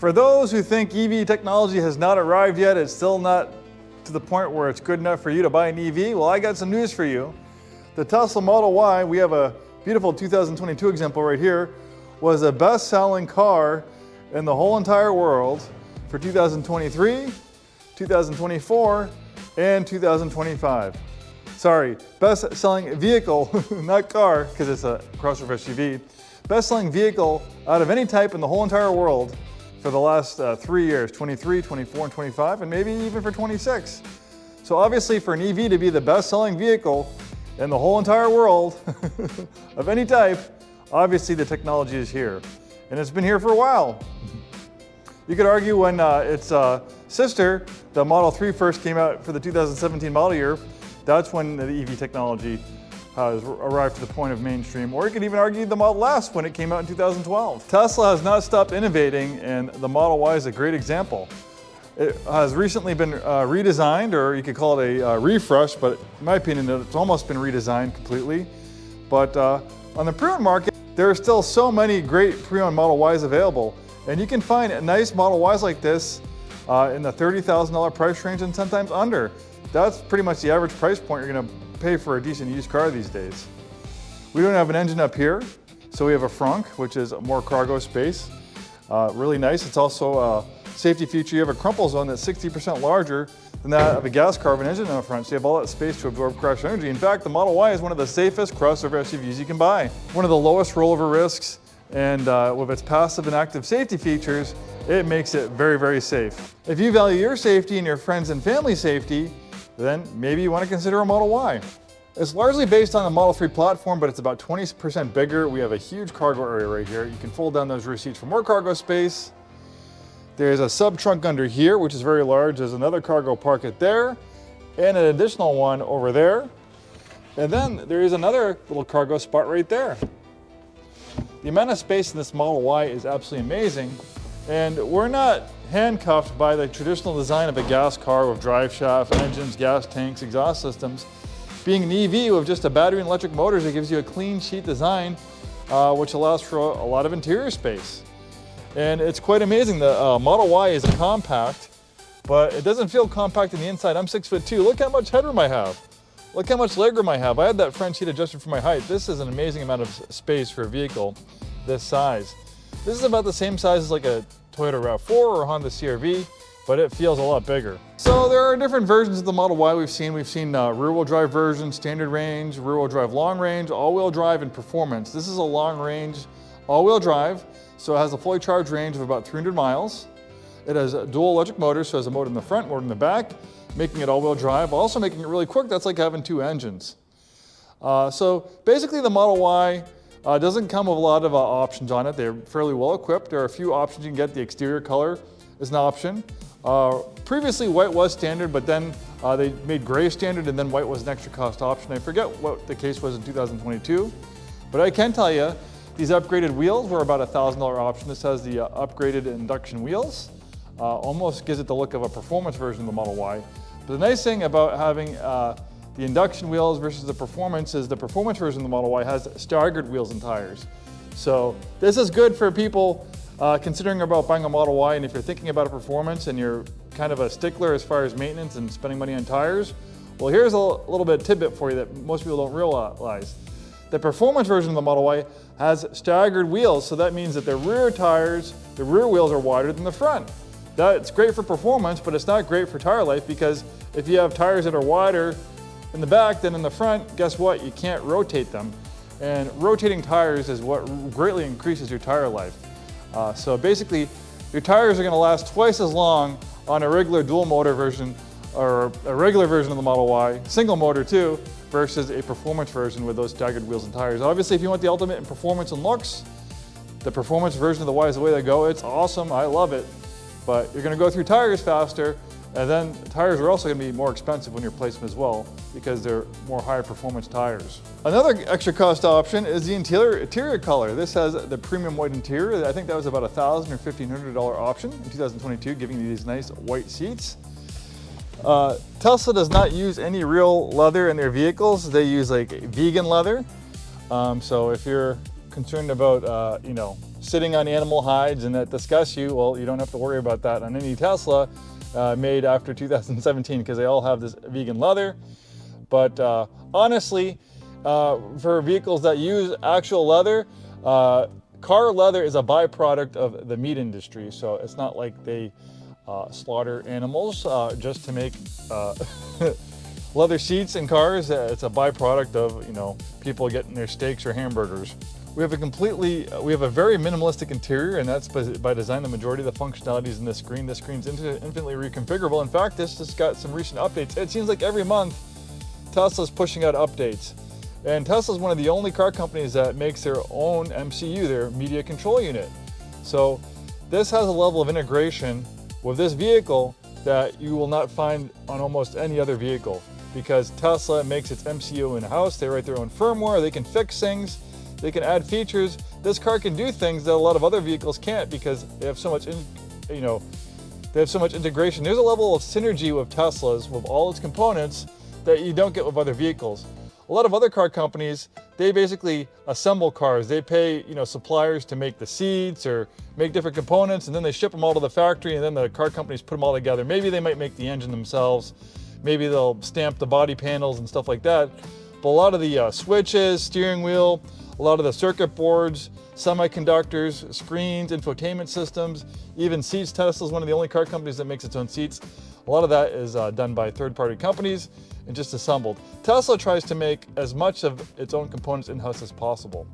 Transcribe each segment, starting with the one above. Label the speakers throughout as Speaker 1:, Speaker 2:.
Speaker 1: For those who think EV technology has not arrived yet, it's still not to the point where it's good enough for you to buy an EV, well, I got some news for you. The Tesla Model Y, we have a beautiful 2022 example right here, was the best-selling car in the whole entire world for 2023, 2024, and 2025. Sorry, best-selling vehicle, not car, because it's a crossover SUV. Best-selling vehicle out of any type in the whole entire world for the last 3 years, 23, 24, and 25, and maybe even for 26. So obviously for an EV to be the best-selling vehicle in the whole entire world of any type, obviously the technology is here. And it's been here for a while. You could argue when its sister, the Model 3 first came out for the 2017 model year, that's when the EV technology has arrived to the point of mainstream, or you could even argue the Model S when it came out in 2012. Tesla has not stopped innovating, and the Model Y is a great example. It has recently been redesigned, or you could call it a refresh, but in my opinion, it's almost been redesigned completely. But on the pre-owned market, there are still so many great pre-owned Model Ys available, and you can find nice Model Ys like this in the $30,000 price range and sometimes under. That's pretty much the average price point you're going to pay for a decent used car these days. We don't have an engine up here, so we have a frunk, which is more cargo space. Really nice. It's also a safety feature. You have a crumple zone that's 60% larger than that of a gas car with an engine in the front, so you have all that space to absorb crash energy. In fact, the Model Y is one of the safest crossover SUVs you can buy. One of the lowest rollover risks, and with its passive and active safety features, it makes it very, very safe. If you value your safety and your friends and family safety, then maybe you want to consider a Model Y. It's largely based on the Model 3 platform, but it's about 20% bigger. We have a huge cargo area right here. You can fold down those rear seats for more cargo space. There's a sub-trunk under here, which is very large. There's another cargo pocket there, and an additional one over there. And then there is another little cargo spot right there. The amount of space in this Model Y is absolutely amazing, and we're not handcuffed by the traditional design of a gas car with drive shaft, engines, gas tanks, exhaust systems. Being an EV with just a battery and electric motors, it gives you a clean sheet design, which allows for a lot of interior space. And it's quite amazing. The Model Y is a compact, but it doesn't feel compact in the inside. I'm 6'2". Look how much headroom I have. Look how much legroom I have. I had that front seat adjusted for my height. This is an amazing amount of space for a vehicle this size. This is about the same size as like a Toyota RAV4 or a Honda CR-V, but it feels a lot bigger. So there are different versions of the Model Y we've seen. We've seen rear-wheel drive version, standard range, rear-wheel drive long range, all-wheel drive, and performance. This is a long range all-wheel drive, so it has a fully charged range of about 300 miles. It has a dual electric motors, so it has a motor in the front, motor in the back, making it all-wheel drive, also making it really quick. That's like having two engines. So basically the Model Y doesn't come with a lot of options on it. They're fairly well equipped. There are a few options you can get. The exterior color is an option. Previously white was standard, but then they made gray standard and then white was an extra cost option. I forget what the case was in 2022, but I can tell you these upgraded wheels were about a $1,000 option. This has the upgraded induction wheels. Almost gives it the look of a performance version of the Model Y. But the nice thing about having the induction wheels versus the performance is the performance version of the Model Y has staggered wheels and tires. So this is good for people considering about buying a Model Y, and if you're thinking about a performance and you're kind of a stickler as far as maintenance and spending money on tires, well, here's a little bit of tidbit for you that most people don't realize. The performance version of the Model Y has staggered wheels, so that means that the rear tires, the rear wheels are wider than the front. That's great for performance, but it's not great for tire life, because if you have tires that are wider in the back than in the front, guess what? You can't rotate them. And rotating tires is what greatly increases your tire life. So basically, your tires are going to last twice as long on a regular dual motor version or a regular version of the Model Y, single motor too, versus a performance version with those staggered wheels and tires. Obviously, if you want the ultimate in performance and looks, the performance version of the Y is the way to go. It's awesome, I love it, but you're going to go through tires faster, and then tires are also going to be more expensive when you replace them as well, because they're more higher performance tires. Another extra cost option is the interior color. This has the premium white interior. I think that was about $1,000 or $1,500 option in 2022, giving you these nice white seats. Tesla does not use any real leather in their vehicles. They use like vegan leather. So if you're concerned about sitting on animal hides and that disgust you, well, you don't have to worry about that on any Tesla made after 2017 because they all have this vegan leather. But honestly, for vehicles that use actual leather, car leather is a byproduct of the meat industry. So it's not like they slaughter animals just to make leather seats in cars. It's a byproduct of, you know, people getting their steaks or hamburgers. We have a very minimalistic interior, and that's by design. The majority of the functionality is in this screen. This screen's infinitely reconfigurable. In fact, this just got some recent updates. It seems like every month Tesla's pushing out updates. And Tesla's one of the only car companies that makes their own MCU, their media control unit. So this has a level of integration with this vehicle that you will not find on almost any other vehicle, because Tesla makes its MCU in-house. They write their own firmware, they can fix things, they can add features. This car can do things that a lot of other vehicles can't because they have so much, they have so much integration. There's a level of synergy with Tesla's, with all its components, that you don't get with other vehicles. A lot of other car companies, they basically assemble cars. They pay, suppliers to make the seats or make different components, and then they ship them all to the factory, and then the car companies put them all together. Maybe they might make the engine themselves. Maybe they'll stamp the body panels and stuff like that. But a lot of the switches, steering wheel, a lot of the circuit boards, semiconductors, screens, infotainment systems, even seats. Tesla's one of the only car companies that makes its own seats. A lot of that is done by third-party companies and just assembled. Tesla tries to make as much of its own components in-house as possible.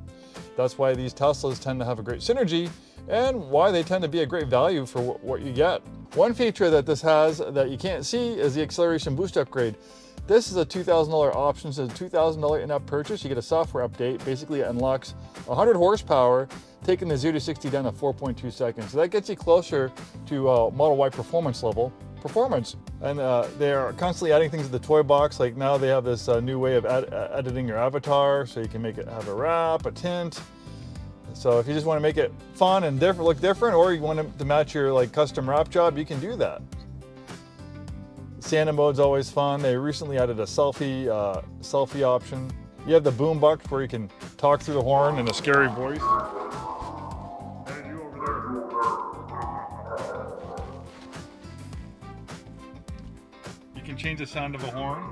Speaker 1: That's why these Teslas tend to have a great synergy and why they tend to be a great value for what you get. One feature that this has that you can't see is the acceleration boost upgrade. This is a $2,000 option, so it's a $2,000 in-app purchase. You get a software update. Basically, it unlocks 100 horsepower, taking the 0 to 60 down to 4.2 seconds. So that gets you closer to Model Y performance level. And they are constantly adding things to the toy box. Like now they have this new way of editing your avatar, so you can make it have a wrap, a tint. So if you just want to make it fun and look different, or you want it to match your custom wrap job, you can do that. Santa mode's always fun. They recently added a selfie option. You have the boom box where you can talk through the horn in a scary voice. Hey, you over there. You can change the sound of a horn.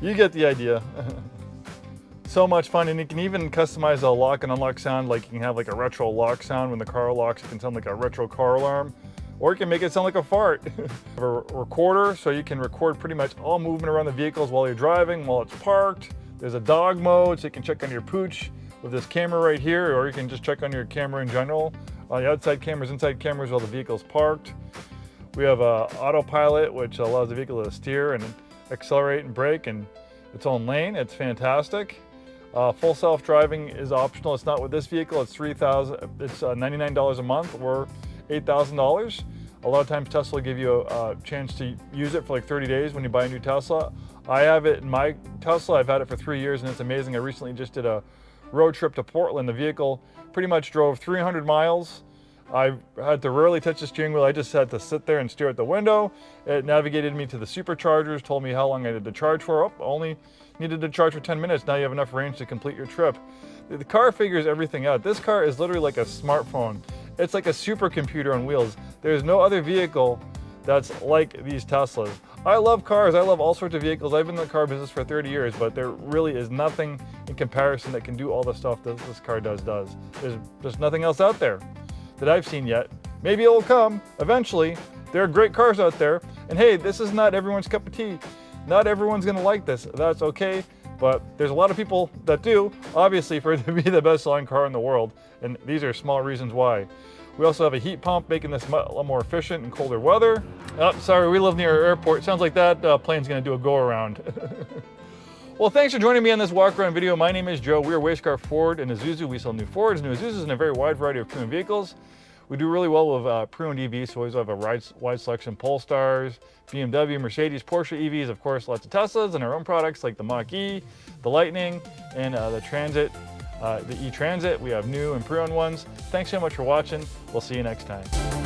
Speaker 1: You get the idea. So much fun, and you can even customize a lock and unlock sound. Like you can have a retro lock sound when the car locks. It can sound like a retro car alarm, or you can make it sound like a fart. A recorder, so you can record pretty much all movement around the vehicles while you're driving, while it's parked. There's a dog mode, so you can check on your pooch with this camera right here, or you can just check on your camera in general. On the outside cameras, inside cameras while the vehicle's parked. We have autopilot, which allows the vehicle to steer and accelerate and brake in its own lane. It's fantastic. Full self-driving is optional. It's not with this vehicle. It's $99 a month or $8,000. A lot of times Tesla will give you a chance to use it for 30 days when you buy a new Tesla. I have it in my Tesla. I've had it for 3 years and it's amazing. I recently just did a road trip to Portland. The vehicle pretty much drove 300 miles. I had to rarely touch the steering wheel. I just had to sit there and stare at the window. It navigated me to the superchargers, told me how long I had to charge for. Oh, only needed to charge for 10 minutes. Now you have enough range to complete your trip. The car figures everything out. This car is literally like a smartphone. It's like a supercomputer on wheels. There's no other vehicle that's like these Teslas. I love cars. I love all sorts of vehicles. I've been in the car business for 30 years, but there really is nothing in comparison that can do all the stuff that this car does. There's just nothing else out there that I've seen yet. Maybe it will come eventually. There are great cars out there. And hey, this is not everyone's cup of tea. Not everyone's gonna like this. That's okay, but there's a lot of people that do, obviously, for it to be the best-selling car in the world, and these are small reasons why. We also have a heat pump, making this a lot more efficient in colder weather. Oh, sorry, we live near an airport. Sounds like that plane's gonna do a go-around. Well, thanks for joining me on this walk-around video. My name is Joe. We are Scarff Ford and Isuzu. We sell new Fords, new Isuzus, and a very wide variety of pre-owned vehicles. We do really well with pre-owned EVs, so we always have a wide selection: Polestars, BMW, Mercedes, Porsche EVs, of course, lots of Teslas, and our own products like the Mach-E, the Lightning, and the Transit, the E-Transit. We have new and pre-owned ones. Thanks so much for watching. We'll see you next time.